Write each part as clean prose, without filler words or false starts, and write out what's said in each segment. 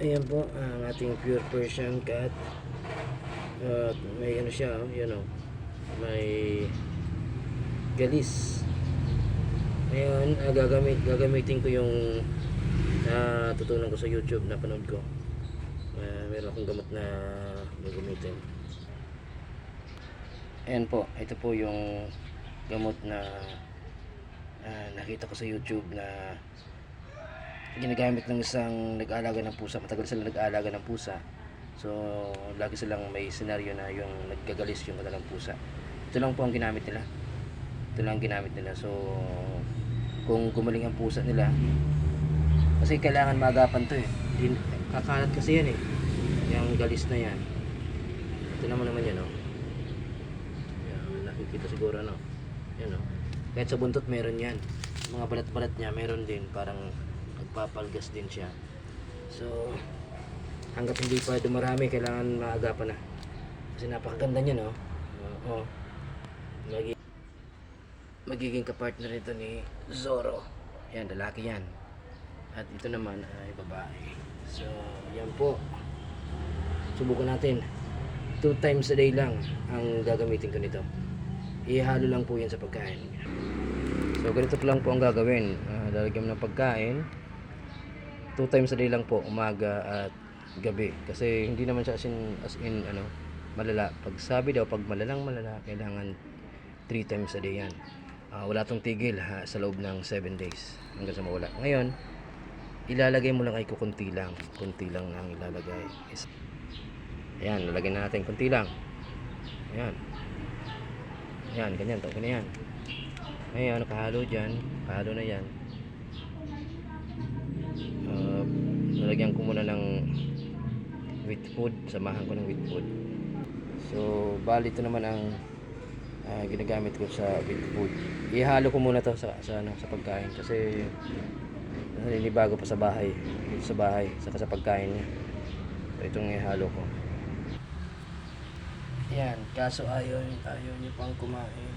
Ayan po ang ating pure Persian cat. At may ano siya, may galis. Ngayon, gagamitin ko yung natutunan ko sa YouTube na panood ko. Meron akong gamot na gagamitin. Ayan po, ito po yung gamot na nakita ko sa YouTube na ginagamit ng isang nag-aalaga ng pusa. Matagal sila nag-aalaga ng pusa, so lagi silang may senaryo na yung nagkagalis yung kanilang pusa. Ito lang po ang ginamit nila, so kung gumaling ang pusa nila, kasi kailangan maagapan to hindi kakalat kasi yan yung galis na yan. Ito naman yan yan, nakikita siguro yan kahit sa buntot meron yan, mga balat-balat niya meron din, parang nagpapalgas din siya. So hanggat hindi pa dumarami, kailangan maagapan na, kasi napakaganda niya magiging kapartner nito ni Zoro. Yan, lalaki yan, at ito naman ay babae. So yan po, subukan natin. 2 times a day lang ang gagamitin ko nito. Ihalo lang po yan sa pagkain. So ganito lang po ang gagawin. Lalagyan mo ng pagkain 2 times a day lang po, umaga at gabi, kasi hindi naman siya as in malala. Pag sabi daw, pag malala, kailangan 3 times a day yan. Wala tong tigil sa loob ng 7 days hanggang sa mawala. Ngayon, ilalagay mo lang ay kunti lang ang ilalagay. Ayan, lalagyan natin kunti lang. Ayan, ganyan to, ganyan. Ayan, nakahalo dyan, kahalo na yan. Nalagyan ko muna ng wheat food, samahan ko ng wheat food. So bali ito naman ang ginagamit ko sa wheat food. Ihalo ko muna to sa pagkain, kasi naninibago pa sa bahay, saka sa pagkain niya. So itong ihalo ko. Yan, kaso ayaw niyo pang kumain.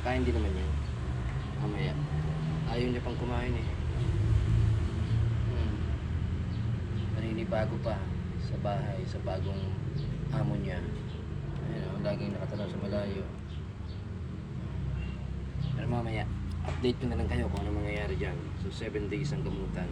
Kain din naman yun mamaya. Ayaw niyo pang kumain naninibago pa sa bahay, sa bagong amo niya. Ayun, laging nakatanaw sa malayo. Pero mamaya update ko na lang kayo kung ano mangyayari dyan. So 7 days ang gamutan.